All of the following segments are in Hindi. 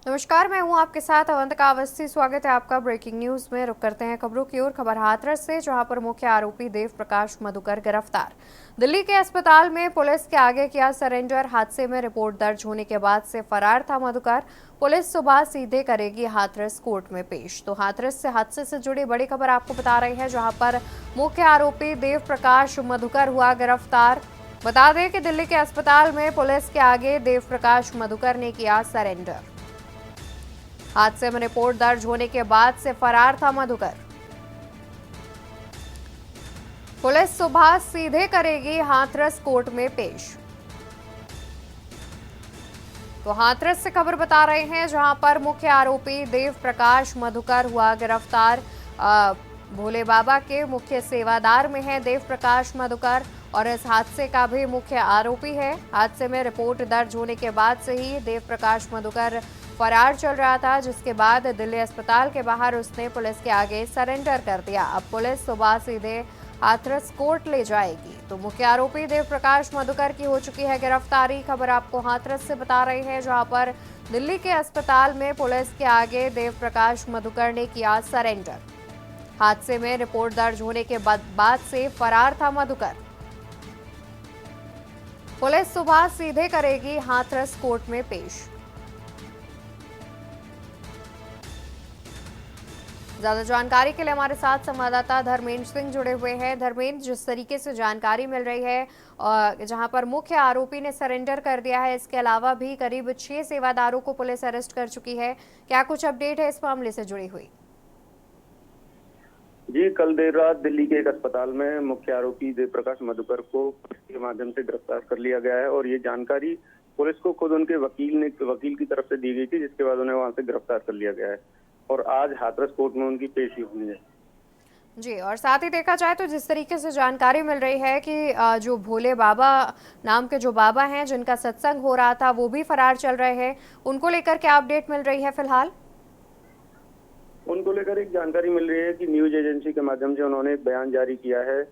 नमस्कार, मैं हूं आपके साथ अवंतिका अवस्थी। स्वागत है आपका ब्रेकिंग न्यूज में। रुक करते हैं खबरों की ओर। खबर हाथरस से, जहां पर मुख्य आरोपी देव प्रकाश मधुकर गिरफ्तार। दिल्ली के अस्पताल में पुलिस के आगे किया सरेंडर। हादसे में रिपोर्ट दर्ज होने के बाद से फरार था मधुकर। पुलिस सुबह सीधे करेगी हाथरस कोर्ट में पेश। तो हाथरस से हादसे से जुड़ी बड़ी खबर आपको बता रही है, जहां पर मुख्य आरोपी देव प्रकाश मधुकर हुआ गिरफ्तार। बता दें कि दिल्ली के अस्पताल में पुलिस के आगे देव प्रकाश मधुकर ने किया सरेंडर। हादसे में रिपोर्ट दर्ज होने के बाद से फरार था मधुकर। पुलिस सुबह सीधे करेगी हाथरस कोर्ट में पेश। तो हाथरस से खबर बता रहे हैं, जहां पर मुख्य आरोपी देव प्रकाश मधुकर हुआ गिरफ्तार। भोले बाबा के मुख्य सेवादार में है देव प्रकाश मधुकर और इस हादसे का भी मुख्य आरोपी है। हादसे में रिपोर्ट दर्ज होने के बाद से ही देव प्रकाश मधुकर फरार चल रहा था, जिसके बाद दिल्ली अस्पताल के बाहर उसने पुलिस के आगे सरेंडर कर दिया। अब पुलिस सुबह सीधे हाथरस कोर्ट ले जाएगी। तो मुख्य आरोपी देव प्रकाश मधुकर की हो चुकी है गिरफ्तारी। खबर आपको हाथरस से बता रही है, जहां पर दिल्ली के अस्पताल में पुलिस के आगे देव प्रकाश मधुकर ने किया सरेंडर। हादसे में रिपोर्ट दर्ज होने के बाद से फरार था मधुकर। पुलिस सुबह सीधे करेगी हाथरस कोर्ट में पेश। ज्यादा जानकारी के लिए हमारे साथ संवाददाता धर्मेंद्र सिंह जुड़े हुए हैं। धर्मेंद्र, जिस तरीके से जानकारी मिल रही है, जहां पर मुख्य आरोपी ने सरेंडर कर दिया है, इसके अलावा भी करीब 6 सेवादारों को पुलिस अरेस्ट कर चुकी है। क्या कुछ अपडेट है इस मामले से जुड़ी हुई? जी, कल देर रात दिल्ली के एक अस्पताल में मुख्य आरोपी देव प्रकाश मधुकर को पुलिस के माध्यम से गिरफ्तार कर लिया गया है और ये जानकारी पुलिस को खुद उनके वकील की तरफ से दी गई थी, जिसके बाद उन्हें वहां से गिरफ्तार कर लिया गया है और आज हाथरस कोर्ट में उनकी पेशी हुई है। जी, और साथ ही देखा जाए तो जिस तरीके से जानकारी मिल रही है कि जो भोले बाबा नाम के जो बाबा हैं, जिनका सत्संग हो रहा था, वो भी फरार चल रहे हैं। उनको लेकर क्या अपडेट मिल रही है फिलहाल? उनको लेकर एक जानकारी मिल रही है कि न्यूज एजेंसी के माध्यम से उन्होंने एक बयान जारी किया है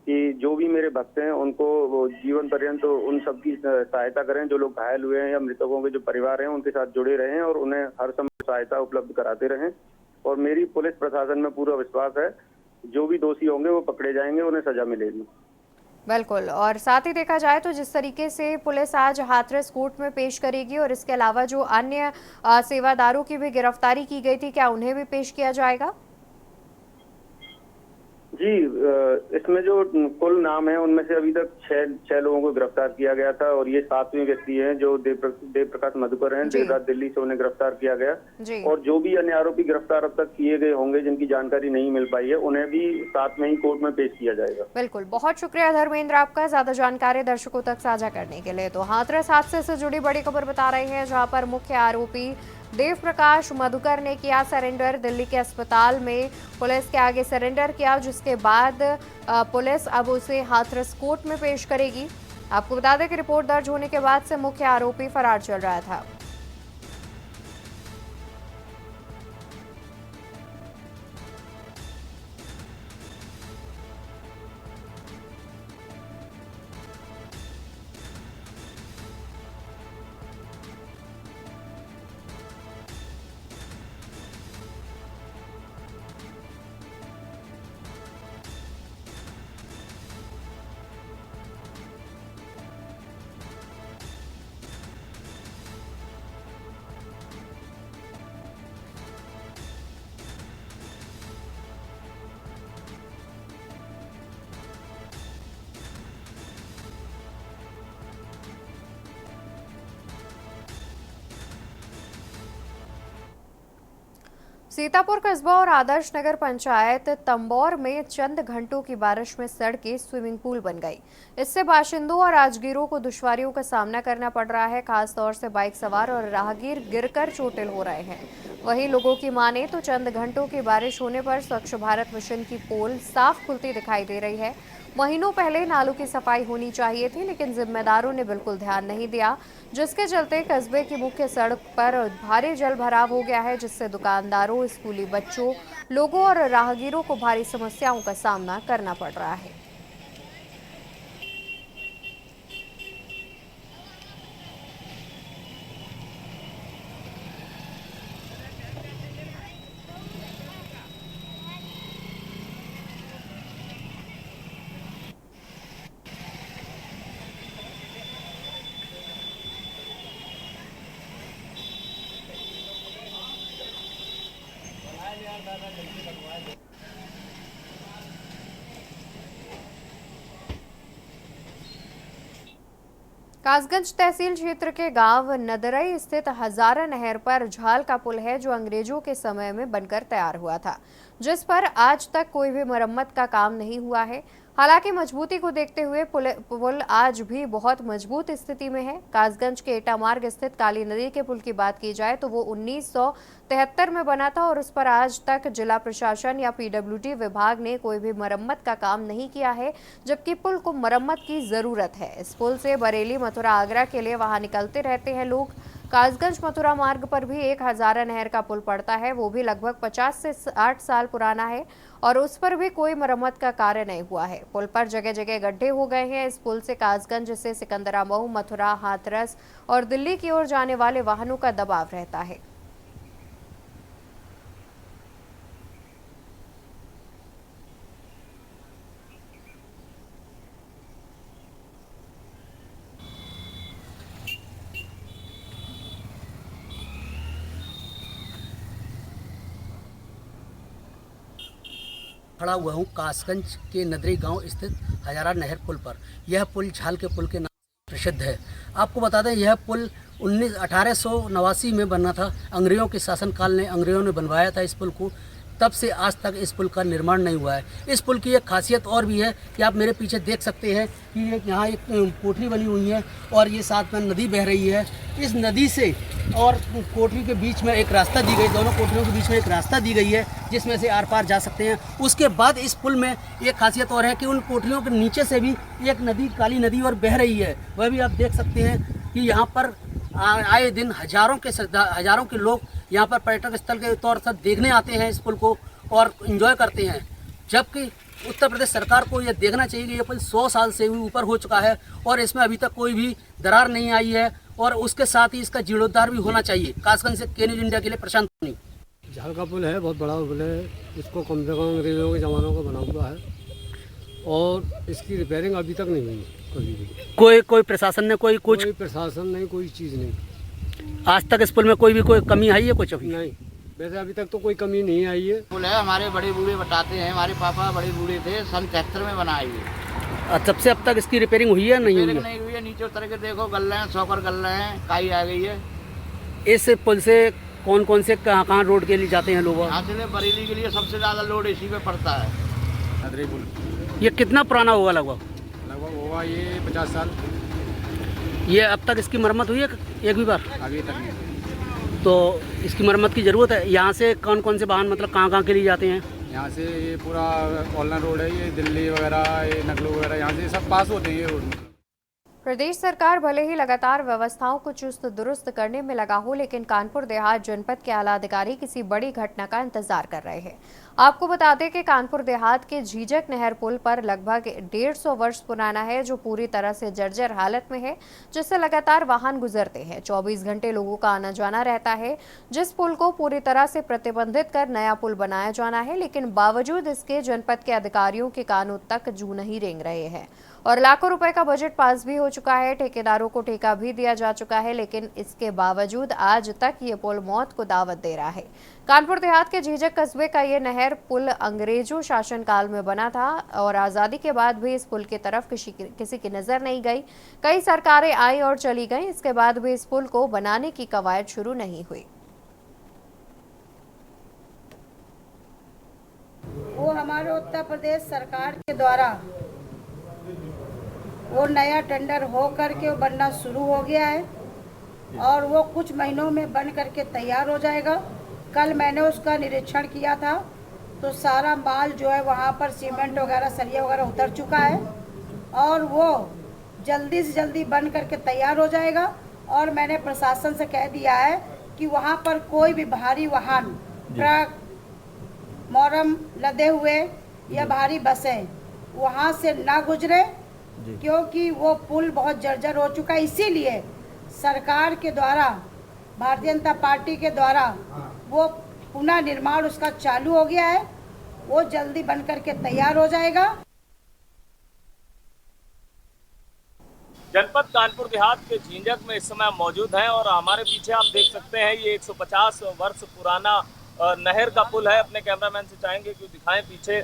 कि जो भी मेरे भक्त हैं उनको वो जीवन पर्यंत उन सबकी सहायता करें, जो लोग घायल हुए हैं या मृतकों के जो परिवार हैं उनके साथ जुड़े रहें और उन्हें हर समय सहायता उपलब्ध कराते रहें। और मेरी पुलिस प्रशासन में पूरा विश्वास है, जो भी दोषी होंगे वो पकड़े जाएंगे, उन्हें सजा मिलेगी। बिल्कुल, और साथ ही देखा जाए तो जिस तरीके से पुलिस आज हाथरस कोर्ट में पेश करेगी और इसके अलावा जो अन्य सेवादारों की भी गिरफ्तारी की गई थी, क्या उन्हें भी पेश किया जाएगा? जी, इसमें जो कुल नाम है उनमें से अभी तक छह लोगों को गिरफ्तार किया गया था और ये 7वें व्यक्ति हैं जो देव प्रकाश मधुकर हैं। जी देर रात दिल्ली से उन्हें गिरफ्तार किया गया जी। और जो भी अन्य आरोपी गिरफ्तार अब तक किए गए होंगे, जिनकी जानकारी नहीं मिल पाई है, उन्हें भी साथ में ही कोर्ट में पेश किया जाएगा। बिल्कुल, बहुत शुक्रिया धर्मेंद्र आपका ज्यादा जानकारी दर्शकों तक साझा करने के लिए। तो हाथरस हादसे से जुड़ी बड़ी खबर बता रहे हैं, जहां पर मुख्य आरोपी देव प्रकाश मधुकर ने किया सरेंडर। दिल्ली के अस्पताल में पुलिस के आगे सरेंडर किया, जिसके बाद पुलिस अब उसे हाथरस कोर्ट में पेश करेगी। आपको बता दें कि रिपोर्ट दर्ज होने के बाद से मुख्य आरोपी फरार चल रहा था। सीतापुर कस्बा और आदर्श नगर पंचायत तंबौर में चंद घंटों की बारिश में सड़कें स्विमिंग पूल बन गई। इससे बाशिंदों और राजगीरों को दुश्वारियों का सामना करना पड़ रहा है। खासतौर से बाइक सवार और राहगीर गिरकर चोटिल हो रहे हैं। वहीं लोगों की माने तो चंद घंटों की बारिश होने पर स्वच्छ भारत मिशन की पोल साफ खुलती दिखाई दे रही है। महीनों पहले नालों की सफाई होनी चाहिए थी, लेकिन जिम्मेदारों ने बिल्कुल ध्यान नहीं दिया, जिसके चलते कस्बे की मुख्य सड़क पर भारी जल भराव हो गया है, जिससे दुकानदारों, स्कूली बच्चों, लोगों और राहगीरों को भारी समस्याओं का सामना करना पड़ रहा है। कासगंज तहसील क्षेत्र के गांव नदरई स्थित हजारा नहर पर झाल का पुल है जो अंग्रेजों के समय में बनकर तैयार हुआ था, जिस पर आज तक कोई भी मरम्मत का काम नहीं हुआ है। हालांकि मजबूती को देखते हुए पुल आज भी बहुत मजबूत स्थिति में है। कासगंज के एटा मार्ग स्थित काली नदी के पुल की बात की जाए तो वो 1973 में बना था और उस पर आज तक जिला प्रशासन या पीडब्ल्यूडी विभाग ने कोई भी मरम्मत का काम नहीं किया है, जबकि पुल को मरम्मत की जरूरत है। इस पुल से बरेली, मथुरा, आगरा के लिए वहां निकलते रहते हैं लोग। कासगंज मथुरा मार्ग पर भी एक हजारा नहर का पुल पड़ता है, वो भी लगभग 50 से 60 साल पुराना है और उस पर भी कोई मरम्मत का कार्य नहीं हुआ है। पुल पर जगह जगह गड्ढे हो गए हैं। इस पुल से कासगंज से सिकंदरामऊ, मथुरा, हाथरस और दिल्ली की ओर जाने वाले वाहनों का दबाव रहता है। खड़ा हुआ हूँ कासगंज के नदरी गांव स्थित हजारा नहर पुल पर। यह पुल झाल के पुल के नाम से प्रसिद्ध है। आपको बता दें, यह पुल 1889 में बना था। अंग्रेजों के शासनकाल ने अंग्रेजों ने बनवाया था इस पुल को। तब से आज तक इस पुल का निर्माण नहीं हुआ है। इस पुल की एक खासियत और भी है कि आप मेरे पीछे देख सकते हैं कि यहाँ एक कोठरी बनी हुई है और ये साथ में नदी बह रही है। इस नदी से और कोठरी के बीच में एक रास्ता दी गई, दोनों कोठरियों के बीच में एक रास्ता दी गई है जिसमें से आर पार जा सकते हैं। उसके बाद इस पुल में एक खासियत और है कि उन कोठरियों के नीचे से भी एक नदी, काली नदी और बह रही है। वह भी आप देख सकते हैं कि यहाँ पर आए दिन हजारों के लोग यहाँ पर पर्यटक स्थल के तौर पर देखने आते हैं इस पुल को और एंजॉय करते हैं। जबकि उत्तर प्रदेश सरकार को यह देखना चाहिए कि यह पुल 100 साल से भी ऊपर हो चुका है और इसमें अभी तक कोई भी दरार नहीं आई है और उसके साथ ही इसका जीर्णोद्धार भी होना चाहिए। कासगंज से के न्यूज़ इंडिया के लिए प्रशांत सोनी। झाल का पुल है, बहुत बड़ा पुल है। इसको कम से कम अंग्रेजों के ज़मानों का बना हुआ है और इसकी रिपेयरिंग अभी तक नहीं हुई कभी भी। कोई प्रशासन ने कोई प्रशासन नहीं, कोई चीज़ नहीं। आज तक इस पुल में कोई कमी आई है? कुछ अभी नहीं, वैसे अभी तक तो कोई कमी नहीं आई है। पुल है, हमारे बड़े बूढ़े बताते हैं, हमारे पापा बड़े बूढ़े थे, सन 73 में बनाई है। तब से अब तक इसकी रिपेयरिंग हुई है नहीं हुई है? नहीं हुई है। नीचे उतर के देखो, गल रहे हैं, सौकर गल रहे हैं, काई आ गई है। इस पुल से कौन कौन से कहाँ रोड के लिए जाते हैं लोग? यहाँ से बरेली के लिए सबसे ज़्यादा लोड इसी पे पड़ता है। नदरी पुल ये कितना पुराना होगा? लगभग होगा ये 50 साल। ये अब तक इसकी मरम्मत हुई है एक भी बार? अभी तक नहीं। तो इसकी मरम्मत की ज़रूरत है। यहाँ से कौन कौन से वाहन मतलब कहाँ के लिए जाते हैं? यहाँ से ये पूरा ऑलनाइन रोड है, ये दिल्ली वगैरह, ये नकलू वगैरह, यहाँ से सब पास होते हैं ये रोड। प्रदेश सरकार भले ही लगातार व्यवस्थाओं को चुस्त दुरुस्त करने में लगा हो, लेकिन कानपुर देहात जनपद के आला अधिकारी किसी बड़ी घटना का इंतजार कर रहे हैं। आपको बता दें कि कानपुर देहात के झीझक नहर पुल पर लगभग 150 वर्ष पुराना है, जो पूरी तरह से जर्जर हालत में है, जिससे लगातार वाहन गुजरते हैं। 24 घंटे लोगों का आना जाना रहता है। जिस पुल को पूरी तरह से प्रतिबंधित कर नया पुल बनाया जाना है, लेकिन बावजूद इसके जनपद के अधिकारियों के कानों तक जू नहीं रेंग रहे हैं और लाखों रुपए का बजट पास भी हो चुका है। ठेकेदारों को ठेका भी दिया जा चुका है, लेकिन इसके बावजूद आज तक ये पुल मौत को दावत दे रहा है। कानपुर देहात के झीझक कस्बे का ये नहर पुल अंग्रेजों शासनकाल में बना था और आज़ादी के बाद भी इस पुल की तरफ किसी की नजर नहीं गई। कई सरकारें आई और चली गईं, इसके बाद भी इस पुल को बनाने की कवायद शुरू नहीं हुई। वो हमारे उत्तर प्रदेश सरकार के द्वारा वो नया टेंडर हो करके वो बनना शुरू हो गया है और वो कुछ महीनों में बन करके तैयार हो जाएगा। कल मैंने उसका निरीक्षण किया था तो सारा माल जो है वहाँ पर सीमेंट वगैरह, सरिया वगैरह उतर चुका है और वो जल्दी से जल्दी बन करके तैयार हो जाएगा। और मैंने प्रशासन से कह दिया है कि वहाँ पर कोई भी भारी वाहन, ट्रक, मोरम लदे हुए या भारी बसें वहाँ से ना गुजरे, क्योंकि वो पुल बहुत जर्जर हो चुका है। इसीलिए सरकार के द्वारा, भारतीय जनता पार्टी के द्वारा वो पुनः निर्माण उसका चालू हो गया है। वो जल्दी बन करके तैयार हो जाएगा। जनपद कानपुर देहात के झींझक में इस समय मौजूद हैं और हमारे पीछे आप देख सकते हैं ये 150 वर्ष पुराना नहर का पुल है। अपने कैमरामैन से चाहेंगे कि दिखाएं पीछे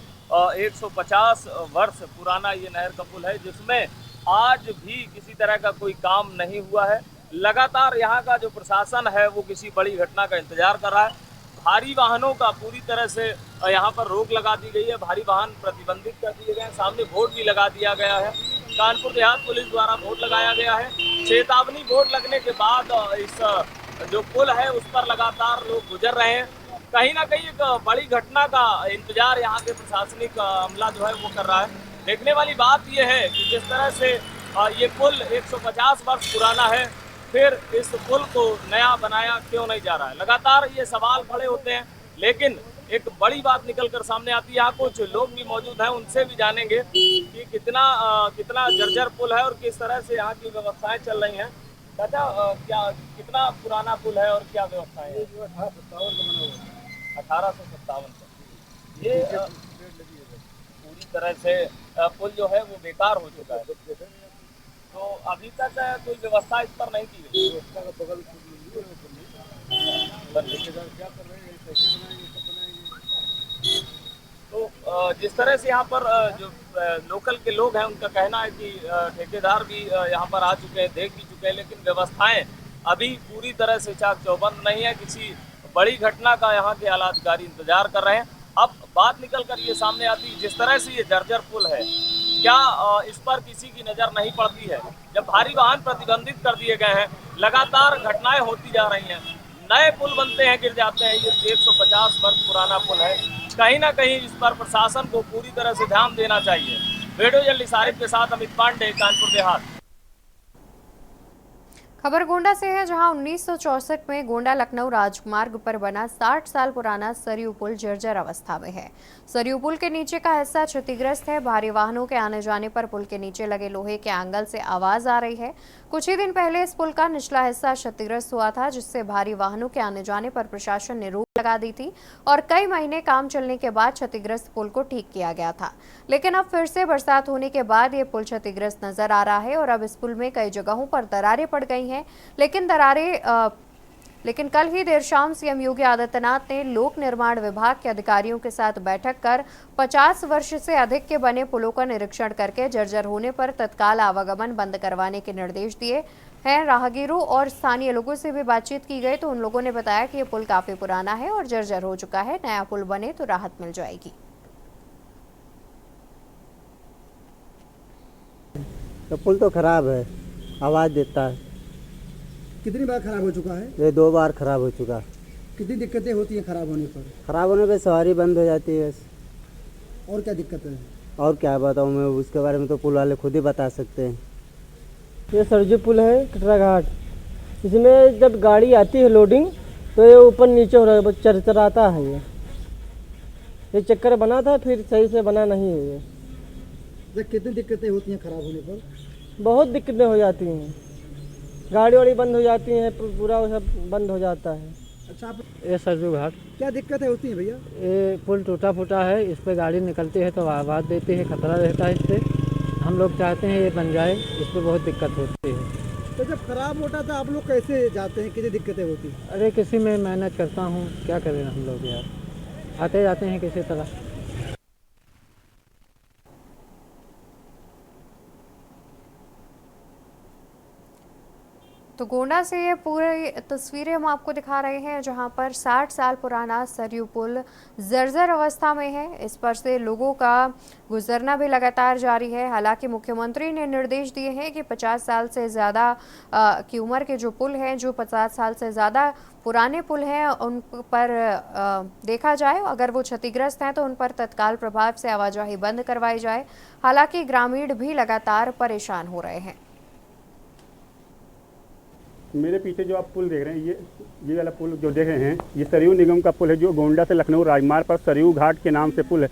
150 वर्ष पुराना ये नहर का पुल है, जिसमें आज भी किसी तरह का कोई काम नहीं हुआ है। लगातार यहाँ का जो प्रशासन है वो किसी बड़ी घटना का इंतजार कर रहा है। भारी वाहनों का पूरी तरह से यहाँ पर रोक लगा दी गई है, भारी वाहन प्रतिबंधित कर दिए गए हैं। सामने बोर्ड भी लगा दिया गया है, कानपुर देहात पुलिस द्वारा बोर्ड लगाया गया है। चेतावनी बोर्ड लगने के बाद इस जो पुल है उस पर लगातार लोग गुजर रहे हैं। कहीं ना कहीं एक बड़ी घटना का इंतजार यहाँ के प्रशासनिक अमला जो है वो कर रहा है। देखने वाली बात यह है कि जिस तरह से ये पुल 150 वर्ष पुराना है, फिर इस पुल को नया बनाया क्यों नहीं जा रहा है। लगातार ये सवाल खड़े होते हैं, लेकिन एक बड़ी बात निकल कर सामने आती है। यहाँ कुछ लोग भी मौजूद हैं, उनसे भी जानेंगे कि कितना जर्जर पुल है और किस तरह से यहाँ की व्यवस्थाएं चल रही हैं। चाचा, क्या कितना पुराना पुल है और क्या व्यवस्थाएं हैं? 1857 से ये पूरी तरह से पुल जो है वो बेकार हो चुका है, तो अभी तक कोई व्यवस्था इस पर नहीं की गई। तो जिस तरह से यहाँ पर जो लोकल के लोग हैं उनका कहना है कि ठेकेदार भी यहाँ पर आ चुके हैं, देख भी चुके हैं, लेकिन व्यवस्थाएं अभी पूरी तरह से चाक चौबंद नहीं है। किसी बड़ी घटना का यहाँ के आला अधिकारी इंतजार कर रहे हैं। अब बात निकल कर ये सामने आती है, जिस तरह से ये जर्जर पुल है, क्या इस पर किसी की नज़र नहीं पड़ती है? जब भारी वाहन प्रतिबंधित कर दिए गए हैं, लगातार घटनाएं होती जा रही हैं, नए पुल बनते हैं, गिर जाते हैं। ये 150 वर्ष पुराना पुल है, कहीं ना कहीं इस पर प्रशासन को पूरी तरह से ध्यान देना चाहिए। वीडियो जर्नलिस्ट आरिफ के साथ अमित पांडे, कानपुर देहात। खबर गोंडा से है, जहां 1964 में गोंडा लखनऊ राजमार्ग पर बना 60 साल पुराना सरयू पुल जर्जर अवस्था में है। सरयू पुल के नीचे का हिस्सा क्षतिग्रस्त है। भारी वाहनों के आने जाने पर पुल के नीचे लगे लोहे के एंगल से आवाज आ रही है। कुछ ही दिन पहले इस पुल का निचला हिस्सा क्षतिग्रस्त हुआ था, जिससे भारी वाहनों के आने जाने पर प्रशासन ने रोक लगा दी थी और कई महीने काम चलने के बाद क्षतिग्रस्त पुल को ठीक किया गया था। लेकिन अब फिर से बरसात होने के बाद ये पुल क्षतिग्रस्त नजर आ रहा है और अब इस पुल में कई जगहों पर दरारें पड़ गई हैं। लेकिन कल ही देर शाम सीएम योगी आदित्यनाथ ने लोक निर्माण विभाग के अधिकारियों के साथ बैठक कर 50 वर्ष से अधिक के बने पुलों का निरीक्षण करके जर्जर होने पर तत्काल आवागमन बंद करवाने के निर्देश दिए हैं। राहगीरों और स्थानीय लोगों से भी बातचीत की गई तो उन लोगों ने बताया कि ये पुल काफी पुराना है और जर्जर हो चुका है। नया पुल बने तो राहत मिल जाएगी। तो पुल तो खराब है, आवाज़ देता है। कितनी बार खराब हो चुका है? ये 2 बार खराब हो चुका। कितनी दिक्कतें होती हैं खराब होने पर? खराब होने पे सवारी बंद हो जाती है। और क्या दिक्कतें हैं? और क्या बताऊँ मैं, उसके बारे में तो पुल वाले खुद ही बता सकते हैं। ये सरजू पुल है कटरा घाट। इसमें जब गाड़ी आती है लोडिंग तो ये ऊपर नीचे हो रहा है, चरचराता है। ये चक्कर बना था, फिर सही से बना नहीं है ये। कितनी दिक्कतें होती हैं खराब होने पर? बहुत दिक्कतें हो जाती हैं, गाड़ी वाड़ी बंद हो जाती हैं, पूरा सब बंद हो जाता है। अच्छा, आप ये सरजू घाट क्या दिक्कतें होती हैं भैया? ये पुल टूटा फूटा है, इस पर गाड़ी निकलती है तो आवाज़ देती है, खतरा रहता है। इस पर हम लोग चाहते हैं ये बन जाए, इस पर बहुत दिक्कत होती है। तो जब खराब होता था आप लोग कैसे जाते हैं, कितनी दिक्कतें होती? अरे किसी में मेहनत करता हूँ, क्या करें हम लोग यार, आते जाते हैं किसी तरह। तो गोंडा से ये पूरी तस्वीरें हम आपको दिखा रहे हैं, जहां पर 60 साल पुराना सरयू पुल जर्जर अवस्था में है। इस पर से लोगों का गुजरना भी लगातार जारी है। हालांकि मुख्यमंत्री ने निर्देश दिए हैं कि 50 साल से ज़्यादा की उम्र के जो पुल हैं, जो 50 साल से ज़्यादा पुराने पुल हैं, उन पर देखा जाए। अगर वो क्षतिग्रस्त हैं तो उन पर तत्काल प्रभाव से आवाजाही बंद करवाई जाए। हालांकि ग्रामीण भी लगातार परेशान हो रहे हैं। मेरे पीछे जो आप पुल देख रहे हैं, ये वाला पुल जो देख रहे हैं, ये सरयू निगम का पुल है, जो गोंडा से लखनऊ राजमार्ग पर सरयू घाट के नाम से पुल है,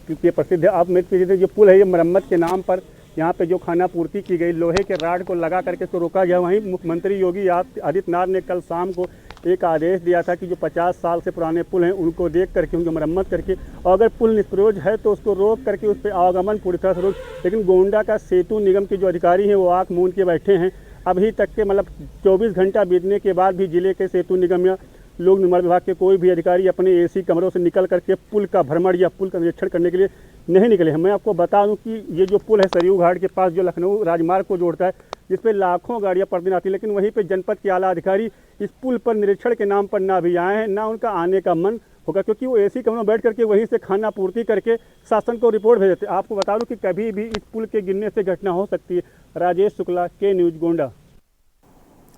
क्योंकि ये प्रसिद्ध है। अब मेरे पीछे जो पुल है, ये मरम्मत के नाम पर यहाँ पे जो खाना पूर्ति की गई, लोहे के राड को लगा करके इसको रोका गया। वहीं मुख्यमंत्री योगी आदित्यनाथ ने कल शाम को एक आदेश दिया था कि जो 50 साल से पुराने पुल हैं उनको देख करके उनकी मरम्मत करके, और अगर पुल निष्प्रयोज है तो उसको रोक करके उस पर आवागमन पूरी तरह से रोक। लेकिन गोंडा का सेतु निगम के जो अधिकारी हैं वो आँख मूंद के बैठे हैं। अभी तक के मतलब 24 घंटा बीतने के बाद भी जिले के सेतु निगम या लोक निर्माण विभाग के कोई भी अधिकारी अपने एसी कमरों से निकल करके पुल का भ्रमण या पुल का निरीक्षण करने के लिए नहीं निकले हैं। मैं आपको बता दूं कि ये जो पुल है सरयू घाट के पास जो लखनऊ राजमार्ग को जोड़ता है, जिस पे लाखों गाड़ियां प्रतिदिन आती हैं, लेकिन वहीं पे जनपद के आला अधिकारी इस पुल पर निरीक्षण के नाम पर ना भी आए हैं, ना उनका आने का मन होगा, क्योंकि वो एसी कमरों में बैठ करके वहीं से खाना पूर्ति करके शासन को रिपोर्ट भेज देते। आपको बता दूं कि कभी भी इस पुल के गिरने से घटना हो सकती है। राजेश शुक्ला, के न्यूज, गोंडा।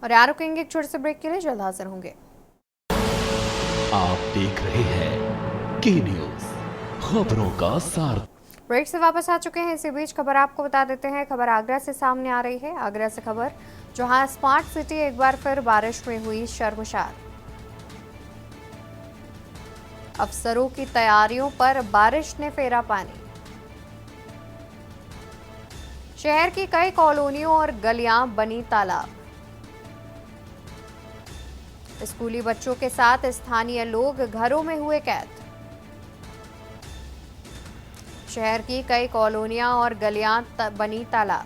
और यार रुकेंगे एक छोटे से ब्रेक के लिए, जल्द हाजिर होंगे। आप देख रहे हैं के न्यूज, खबरों का सार। ब्रेक से वापस आ चुके हैं। इसी बीच खबर आपको बता देते हैं। खबर आगरा से सामने आ रही है। आगरा से खबर, जहां स्मार्ट सिटी एक बार फिर बारिश में हुई शर्मसार। अफसरों की तैयारियों पर बारिश ने फेरा पानी। शहर की कई कॉलोनियों और गलियां बनी तालाब। स्कूली बच्चों के साथ स्थानीय लोग घरों में हुए कैद। शहर की कई कॉलोनियां और गलियां बनी तालाब।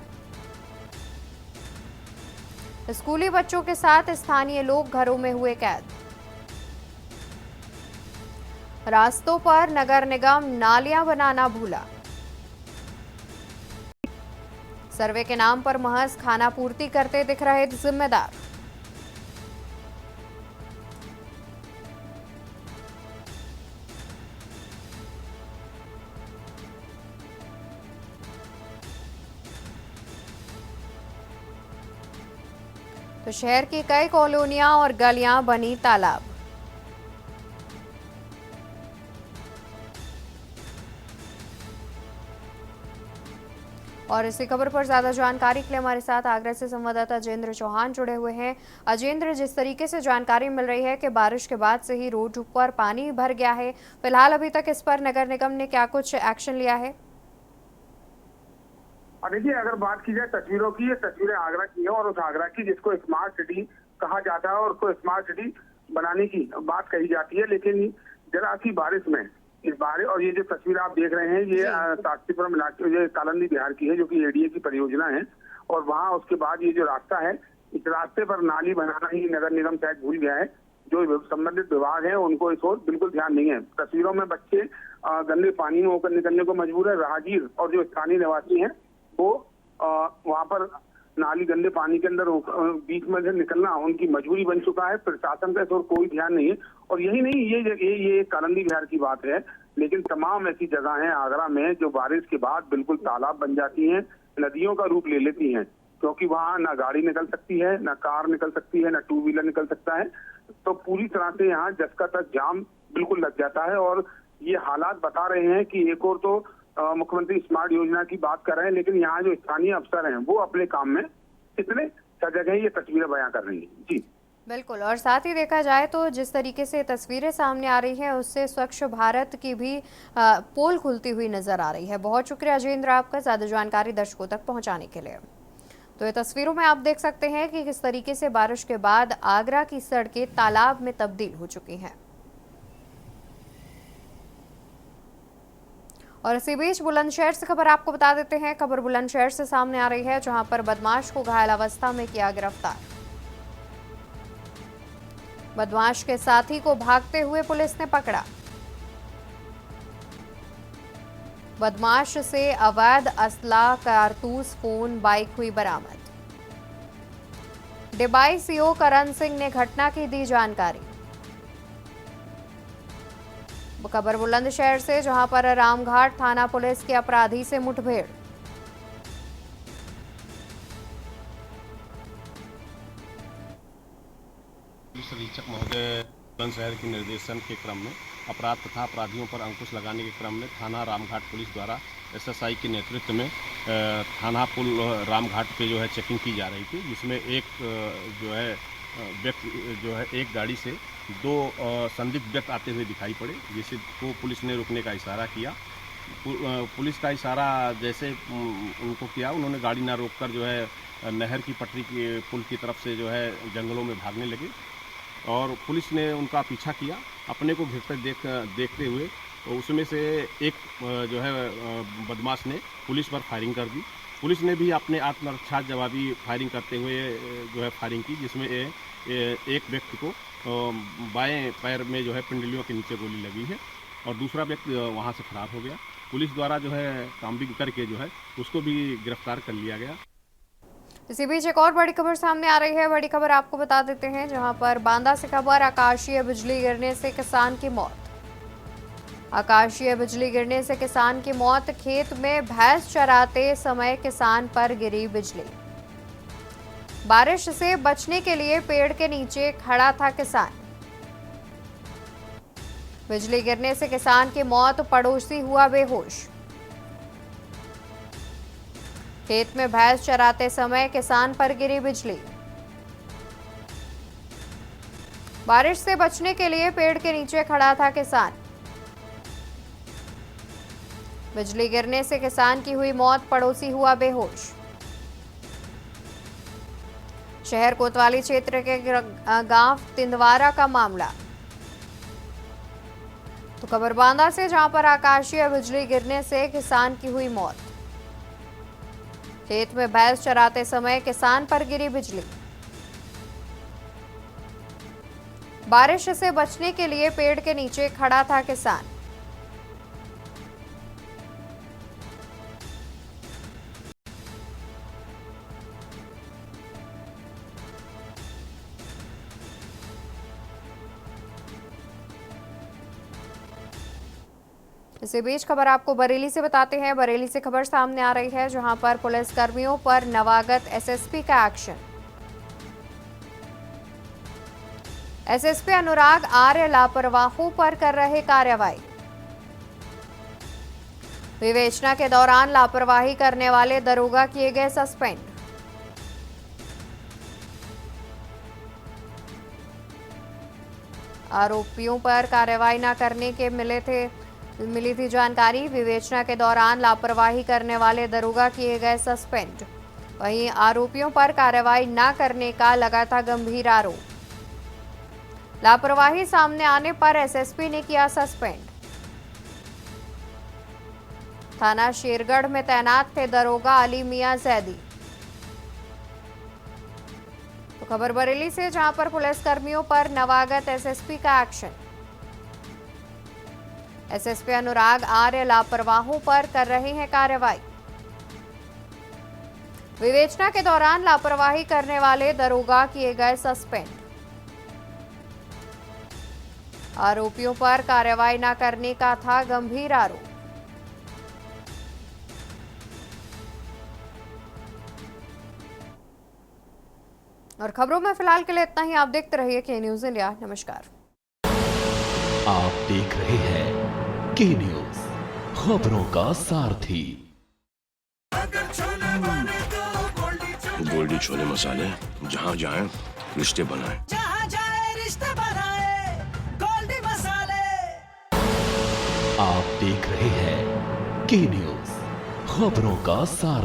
स्कूली बच्चों के साथ स्थानीय लोग घरों में हुए कैद। रास्तों पर नगर निगम नालियां बनाना भूला। सर्वे के नाम पर महज खाना पूर्ति करते दिख रहे जिम्मेदार। तो शहर की कई कॉलोनियां और गलियां बनी तालाब। और इसी खबर पर ज्यादा जानकारी के लिए हमारे साथ आगरा से संवाददाता अजेंद्र चौहान जुड़े हुए हैं। अजेंद्र, जिस तरीके से जानकारी मिल रही है कि बारिश के बाद से ही रोड पर पानी भर गया है, फिलहाल अभी तक इस पर नगर निगम ने क्या कुछ एक्शन लिया है? देखिए, अगर बात की जाए तस्वीरों की, ये तस्वीरें आगरा की है और उस आगरा की जिसको स्मार्ट सिटी कहा जाता है और उसको स्मार्ट सिटी बनाने की बात कही जाती है, लेकिन जरा सी बारिश में इस बारिश, और ये जो तस्वीर आप देख रहे हैं ये साक्षीपुरम इलाके, ये कालंदी बिहार की है, जो कि एडीए की परियोजना है। और वहाँ उसके बाद ये जो रास्ता है, इस रास्ते पर नाली बनाना ही नगर निगम शायद भूल गया है। जो संबंधित विभाग है उनको इस ओर बिल्कुल ध्यान नहीं है। तस्वीरों में बच्चे गंदे पानी में होकर निकलने को मजबूर है। राहगीर और जो स्थानीय निवासी हैं वो वहाँ पर नाली गंदे पानी के अंदर बीच में से निकलना उनकी मजबूरी बन चुका है। प्रशासन का इस ओर कोई ध्यान नहीं है। और यही नहीं, ये कालंदी बिहार की बात है, लेकिन तमाम ऐसी जगह हैं आगरा में जो बारिश के बाद बिल्कुल तालाब बन जाती हैं, नदियों का रूप ले लेती हैं, क्योंकि वहाँ ना गाड़ी निकल सकती है, ना कार निकल सकती है, ना टू व्हीलर निकल सकता है। तो पूरी तरह से यहाँ जस्का तक जाम बिल्कुल लग जाता है। और ये हालात बता रहे हैं कि एक और तो मुख्यमंत्री स्मार्ट योजना की बात कर रहे हैं, लेकिन यहाँ जो स्थानीय अफसर हैं वो अपने काम में कितने सजग हैं, ये तस्वीरें बयां कर रही हैं। जी बिल्कुल। और साथ ही देखा जाए तो जिस तरीके से तस्वीरें सामने आ रही हैं उससे स्वच्छ भारत की भी पोल खुलती हुई नजर आ रही है। बहुत शुक्रिया अजेंद्र आपका ज्यादा जानकारी दर्शकों तक पहुंचाने के लिए। तो ये तस्वीरों में आप देख सकते हैं कि किस तरीके से बारिश के बाद आगरा की सड़कें तालाब में तब्दील हो चुकी हैं। और इसी बीच बुलंदशहर से खबर आपको बता देते हैं। खबर बुलंदशहर से सामने आ रही है, जहां पर बदमाश को घायल अवस्था में किया गिरफ्तार। बदमाश के साथी को भागते हुए पुलिस ने पकड़ा। बदमाश से अवैध असला, कारतूस, फोन, बाइक हुई बरामद। डिबाई सीओ करण सिंह ने घटना की दी जानकारी। खबर बुलंदशहर से, जहां पर रामघाट थाना पुलिस के अपराधी से मुठभेड़। पुलिस अधीक्षक महोदय बुलंदशहर के निर्देशन के क्रम में अपराध तथा अपराधियों पर अंकुश लगाने के क्रम में थाना रामघाट पुलिस द्वारा एसएसआई के नेतृत्व में थाना पुल रामघाट पे जो है चेकिंग की जा रही थी, जिसमें एक जो है व्यक्ति जो है एक गाड़ी से दो संदिग्ध व्यक्ति आते हुए दिखाई पड़े, जिसे को पुलिस ने रुकने का इशारा किया। पुलिस का इशारा जैसे उनको किया, उन्होंने गाड़ी ना रोककर जो है नहर की पटरी की पुल की तरफ से जो है जंगलों में भागने लगे और पुलिस ने उनका पीछा किया। अपने को घिरते देखते हुए उसमें से एक जो है बदमाश ने पुलिस पर फायरिंग कर दी। पुलिस ने भी अपने आत्मरक्षा जवाबी फायरिंग करते हुए जो है फायरिंग की, जिसमें एक व्यक्ति को बाएं पैर में जो है पिंडलियों के नीचे गोली लगी है और दूसरा व्यक्ति वहां से फरार हो गया। पुलिस द्वारा जो है काम्बिंग करके जो है उसको भी गिरफ्तार कर लिया गया। इसी बीच एक और बड़ी खबर सामने आ रही है। बड़ी खबर आपको बता देते हैं, जहां पर बांदा से खबर, आकाशीय बिजली गिरने से किसान की मौत। आकाशीय बिजली गिरने से किसान की मौत। खेत में भैंस चराते समय किसान पर गिरी बिजली। बारिश से बचने के लिए पेड़ के नीचे खड़ा था किसान। बिजली गिरने से किसान की मौत, पड़ोसी हुआ बेहोश। खेत में भैंस चराते समय किसान पर गिरी बिजली। बारिश से बचने के लिए पेड़ के नीचे खड़ा था किसान। बिजली गिरने से किसान की हुई मौत, पड़ोसी हुआ बेहोश। शहर कोतवाली क्षेत्र के गांव तिंदवारा का मामला। तो खबर बांदा से, जहां पर आकाशीय बिजली गिरने से किसान की हुई मौत। खेत में भैंस चराते समय किसान पर गिरी बिजली। बारिश से बचने के लिए पेड़ के नीचे खड़ा था किसान। इसी बीच खबर आपको बरेली से बताते हैं। बरेली से खबर सामने आ रही है, जहां पर पुलिस कर्मियों पर नवागत एसएसपी का एक्शन। एसएसपी अनुराग आर्य लापरवाहों पर कर रहे कार्रवाई। विवेचना के दौरान लापरवाही करने वाले दरोगा किए गए सस्पेंड। आरोपियों पर कार्रवाई न करने के मिली थी जानकारी। विवेचना के दौरान लापरवाही करने वाले दरोगा किए गए सस्पेंड। वहीं आरोपियों पर कार्रवाई न करने का लगा था गंभीर आरोप। लापरवाही सामने आने पर एसएसपी ने किया सस्पेंड। थाना शेरगढ़ में तैनात थे दरोगा अली मियां जैदी। तो खबर बरेली से, जहां पर पुलिस कर्मियों पर नवागत एसएसपी का एक्शन। एसएसपी अनुराग आर्य लापरवाहों पर कर रहे हैं कार्रवाई। विवेचना के दौरान लापरवाही करने वाले दरोगा किए गए सस्पेंड। आरोपियों पर कार्रवाई न करने का था गंभीर आरोप। और खबरों में फिलहाल के लिए इतना ही। आप देखते रहिए के न्यूज इंडिया। नमस्कार। आप देख रहे हैं के न्यूज, खबरों का सारथी। गोल्डी छोले मसाले, जहाँ जाए रिश्ते बनाए, जहाँ जाए रिश्ते बनाए, गोल्डी मसाले। आप देख रहे हैं के न्यूज, खबरों का सारथी।